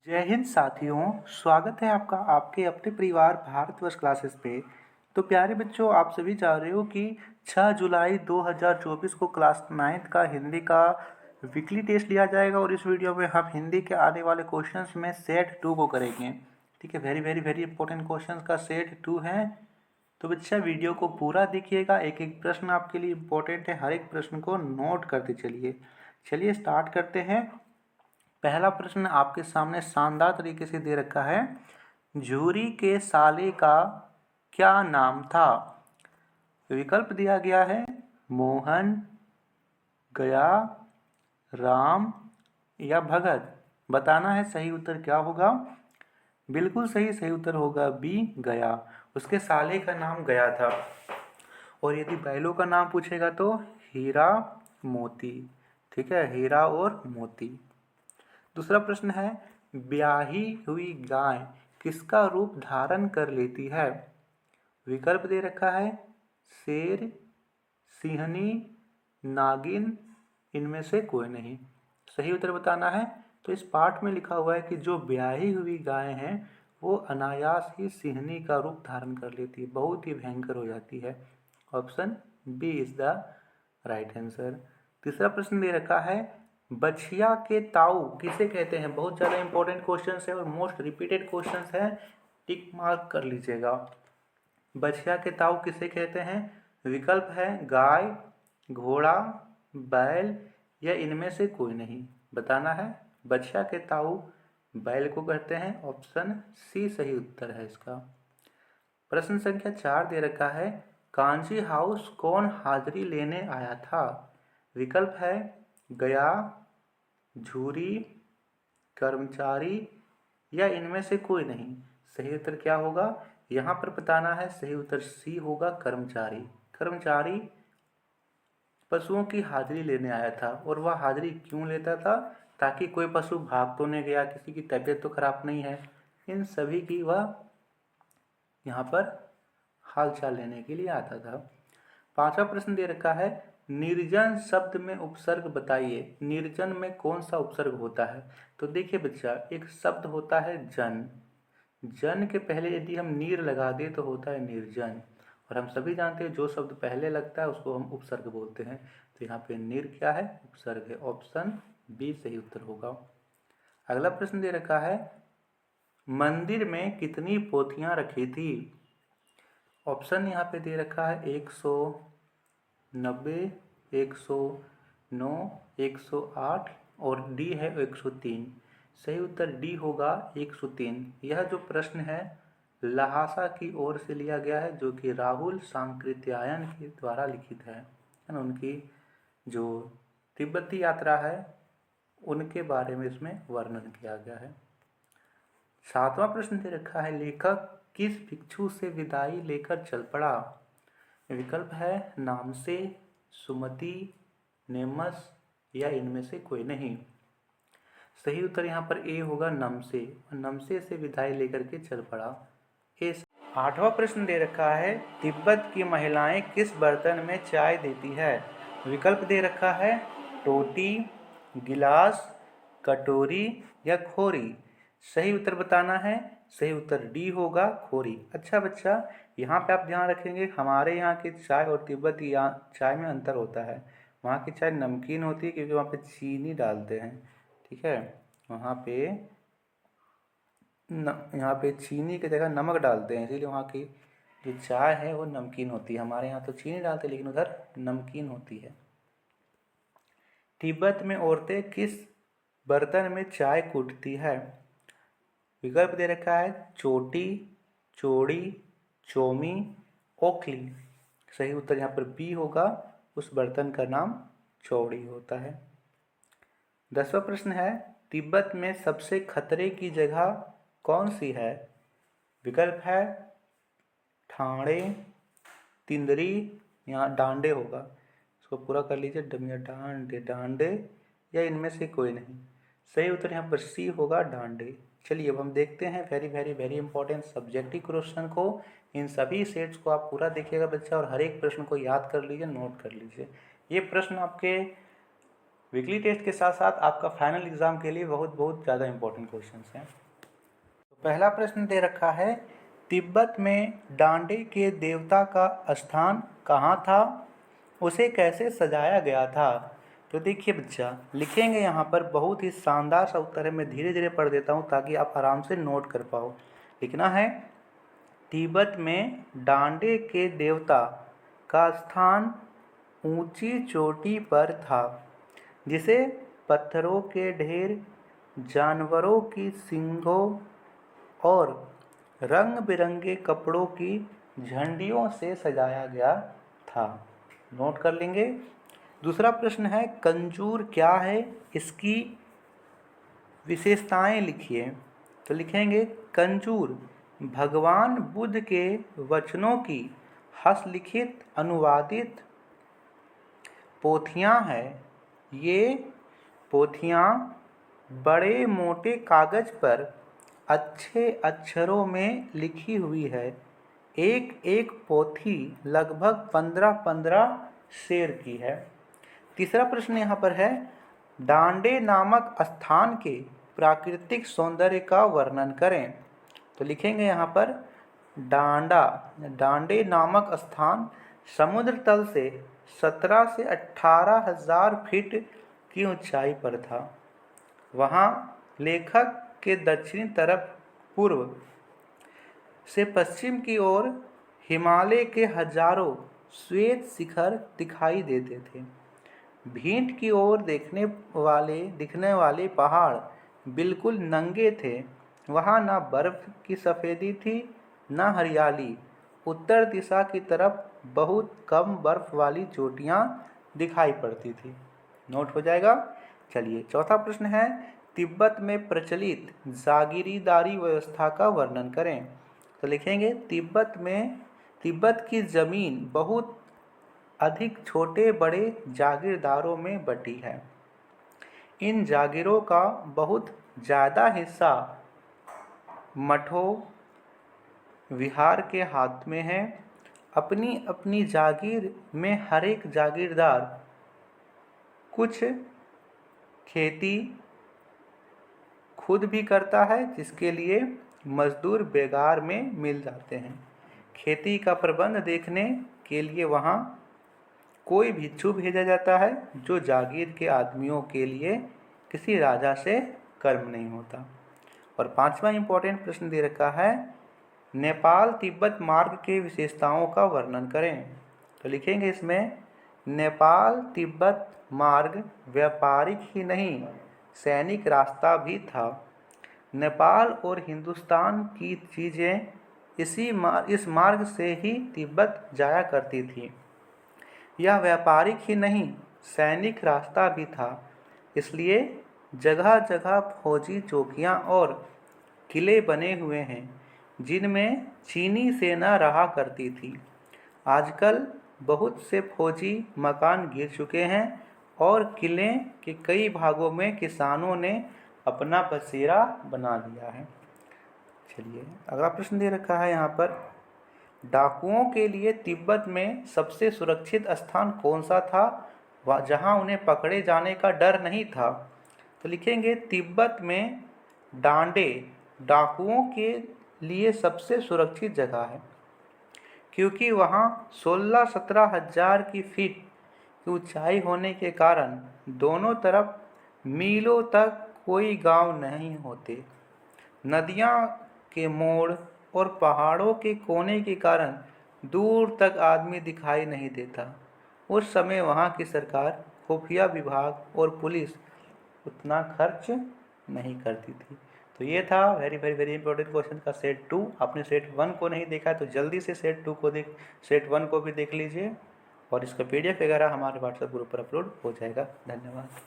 जय हिंद साथियों। स्वागत है आपका आपके अपने परिवार भारतवर्ष क्लासेस पे। तो प्यारे बच्चों, आप सभी जान रहे हो कि 6 जुलाई 2024 को क्लास 9th का हिंदी का वीकली टेस्ट लिया जाएगा और इस वीडियो में हम हिंदी के आने वाले क्वेश्चंस में सेट 2 को करेंगे। ठीक है, very very very important questions का सेट 2 है। तो बच्चा वीडियो को पूरा देखिएगा, एक एक प्रश्न आपके लिए इंपॉर्टेंट है, हर एक प्रश्न को नोट करते चलिए। चलिए स्टार्ट करते हैं। पहला प्रश्न आपके सामने शानदार तरीके से दे रखा है। झूरी के साले का क्या नाम था? विकल्प दिया गया है मोहन, गया, राम या भगत। बताना है सही उत्तर क्या होगा। बिल्कुल सही, सही उत्तर होगा बी, गया। उसके साले का नाम गया था। और यदि बैलों का नाम पूछेगा तो हीरा, मोती। ठीक है, हीरा और मोती। दूसरा प्रश्न है, ब्याही हुई गाय किसका रूप धारण कर लेती है? विकल्प दे रखा है शेर, सिंहनी, नागिन, इनमें से कोई नहीं। सही उत्तर बताना है। तो इस पाठ में लिखा हुआ है कि जो ब्याही हुई गाय हैं वो अनायास ही सिंहनी का रूप धारण कर लेती है, बहुत ही भयंकर हो जाती है। Option B is the right answer. तीसरा प्रश्न दे रखा है, बछिया के ताऊ किसे कहते हैं? बहुत ज़्यादा इंपॉर्टेंट क्वेश्चन है और मोस्ट रिपीटेड क्वेश्चन है, टिक मार्क कर लीजिएगा। बछिया के ताऊ किसे कहते हैं? विकल्प है गाय, घोड़ा, बैल या इनमें से कोई नहीं। बताना है। बछिया के ताऊ बैल को कहते हैं। ऑप्शन सी सही उत्तर है इसका। प्रश्न संख्या 4 दे रखा है, कांची हाउस कौन हाजिरी लेने आया था? विकल्प है गया, झूरी, कर्मचारी या इनमें से कोई नहीं। सही उत्तर क्या होगा यहाँ पर बताना है। सही उत्तर सी होगा, कर्मचारी। कर्मचारी पशुओं की हाजिरी लेने आया था। और वह हाजिरी क्यों लेता था? ताकि कोई पशु भाग तो नहीं गया, किसी की तबीयत तो खराब नहीं है, इन सभी की वह यहाँ पर हालचाल लेने के लिए आता था। पांचवा प्रश्न दे रखा है, निर्जन शब्द में उपसर्ग बताइए। निर्जन में कौन सा उपसर्ग होता है? तो देखिए बच्चा, एक शब्द होता है जन। जन के पहले यदि हम नीर लगा दें तो होता है निर्जन। और हम सभी जानते हैं जो शब्द पहले लगता है उसको हम उपसर्ग बोलते हैं। तो यहाँ पे निर क्या है? उपसर्ग है। ऑप्शन बी सही उत्तर होगा। अगला प्रश्न दे रखा है, मंदिर में कितनी पोथियां रखी थी? ऑप्शन यहाँ पे दे रखा है 190, 109, 108 और डी है 103। सही उत्तर डी होगा 103। यह जो प्रश्न है लहासा की ओर से लिया गया है, जो कि राहुल सांकृत्यायन के द्वारा लिखित है ना। उनकी जो तिब्बती यात्रा है उनके बारे में इसमें वर्णन किया गया है। सातवां प्रश्न दे रखा है, लेखक किस भिक्षु से विदाई लेकर चल पड़ा? विकल्प है नामसे, सुमति, नेमस या इनमें से कोई नहीं। सही उत्तर यहाँ पर ए होगा नमसे। नमसे से विदाई लेकर के चल पड़ा। ए। आठवां प्रश्न दे रखा है, तिब्बत की महिलाएं किस बर्तन में चाय देती है? विकल्प दे रखा है टोटी, गिलास, कटोरी या खोरी। सही उत्तर बताना है। सही उत्तर डी होगा, खोरी। अच्छा बच्चा, यहाँ पे आप ध्यान रखेंगे, हमारे यहाँ की चाय और तिब्बती चाय में अंतर होता है। वहाँ की चाय नमकीन होती है क्योंकि वहाँ पे चीनी डालते हैं। ठीक है, वहाँ पे यहाँ पे चीनी की जगह नमक डालते हैं, इसीलिए वहाँ की जो चाय है वो नमकीन होती है। हमारे यहाँ तो चीनी डालते हैं लेकिन उधर नमकीन होती है। तिब्बत में औरतें किस बर्तन में चाय कूटती है? विकल्प दे रखा है चोटी, चोड़ी, चोमी, ओखली। सही उत्तर यहाँ पर बी होगा, उस बर्तन का नाम चौड़ी होता है। 10वां प्रश्न है, तिब्बत में सबसे खतरे की जगह कौन सी है? विकल्प है ठाणे, तिंदरी या डांडे होगा। इसको पूरा कर लीजिए, डांडे डांडे या इनमें से कोई नहीं। सही उत्तर यहाँ पर सी होगा, डांडे। चलिए अब हम देखते हैं very very very important subjective question को। इन सभी सेट्स को आप पूरा देखिएगा बच्चा और हर एक प्रश्न को याद कर लीजिए, नोट कर लीजिए। ये प्रश्न आपके वीकली टेस्ट के साथ साथ आपका फाइनल एग्ज़ाम के लिए बहुत बहुत ज़्यादा इंपॉर्टेंट क्वेश्चंस हैं। तो पहला प्रश्न दे रखा है, तिब्बत में डांडे के देवता का स्थान कहाँ था, उसे कैसे सजाया गया था। तो देखिए बच्चा, लिखेंगे यहाँ पर बहुत ही शानदार सा उत्तर है। मैं धीरे धीरे पढ़ देता हूँ ताकि आप आराम से नोट कर पाओ। लिखना है, तिब्बत में डांडे के देवता का स्थान ऊंची चोटी पर था, जिसे पत्थरों के ढेर, जानवरों की सींगों और रंग बिरंगे कपड़ों की झंडियों से सजाया गया था। नोट कर लेंगे। दूसरा प्रश्न है, कंजूर क्या है, इसकी विशेषताएं लिखिए। तो लिखेंगे, कंजूर भगवान बुद्ध के वचनों की हस्तलिखित अनुवादित पोथियां हैं। ये पोथियां बड़े मोटे कागज पर अच्छे अक्षरों में लिखी हुई है। एक एक पोथी लगभग 15-15 शेर की है। तीसरा प्रश्न यहाँ पर है, डांडे नामक स्थान के प्राकृतिक सौंदर्य का वर्णन करें। तो लिखेंगे यहाँ पर, डांडे नामक स्थान समुद्र तल से 17 से 18 हजार फीट की ऊंचाई पर था। वहाँ लेखक के दक्षिणी तरफ पूर्व से पश्चिम की ओर हिमालय के हजारों श्वेत शिखर दिखाई देते थे। भींट की ओर दिखने वाले पहाड़ बिल्कुल नंगे थे। वहाँ न बर्फ की सफ़ेदी थी, न हरियाली। उत्तर दिशा की तरफ बहुत कम बर्फ वाली चोटियाँ दिखाई पड़ती थी। नोट हो जाएगा। चलिए, चौथा प्रश्न है, तिब्बत में प्रचलित जागीरदारी व्यवस्था का वर्णन करें। तो लिखेंगे, तिब्बत की ज़मीन बहुत अधिक छोटे बड़े जागीरदारों में बटी है। इन जागीरों का बहुत ज़्यादा हिस्सा मठों, विहार के हाथ में है। अपनी अपनी जागीर में हर एक जागीरदार कुछ खेती खुद भी करता है, जिसके लिए मजदूर बेगार में मिल जाते हैं। खेती का प्रबंध देखने के लिए वहाँ कोई भिक्षु भेजा जाता है, जो जागीर के आदमियों के लिए किसी राजा से कर्म नहीं होता। और पांचवा इंपॉर्टेंट प्रश्न दे रखा है, नेपाल तिब्बत मार्ग के विशेषताओं का वर्णन करें। तो लिखेंगे इसमें, नेपाल तिब्बत मार्ग व्यापारिक ही नहीं, सैनिक रास्ता भी था। नेपाल और हिंदुस्तान की चीज़ें इस मार्ग से ही तिब्बत जाया करती थी। यह व्यापारिक ही नहीं, सैनिक रास्ता भी था। इसलिए जगह जगह फौजी चौकियां और किले बने हुए हैं, जिनमें चीनी सेना रहा करती थी। आजकल बहुत से फौजी मकान गिर चुके हैं और किले के कई भागों में किसानों ने अपना बसेरा बना लिया है। चलिए, अगला प्रश्न दे रखा है यहाँ पर, डाकुओं के लिए तिब्बत में सबसे सुरक्षित स्थान कौन सा था, जहाँ उन्हें पकड़े जाने का डर नहीं था। तो लिखेंगे, तिब्बत में डांडे डाकुओं के लिए सबसे सुरक्षित जगह है, क्योंकि वहाँ 16-17 हजार की फीट की ऊंचाई होने के कारण दोनों तरफ मीलों तक कोई गांव नहीं होते। नदियाँ के मोड़ और पहाड़ों के कोने के कारण दूर तक आदमी दिखाई नहीं देता। उस समय वहाँ की सरकार, खुफिया विभाग और पुलिस उतना खर्च नहीं करती थी। तो ये था very very very important question का सेट 2। आपने सेट 1 को नहीं देखा है तो जल्दी से सेट 1 को भी देख लीजिए, और इसका PDF वगैरह हमारे व्हाट्सएप ग्रुप पर अपलोड हो जाएगा। धन्यवाद।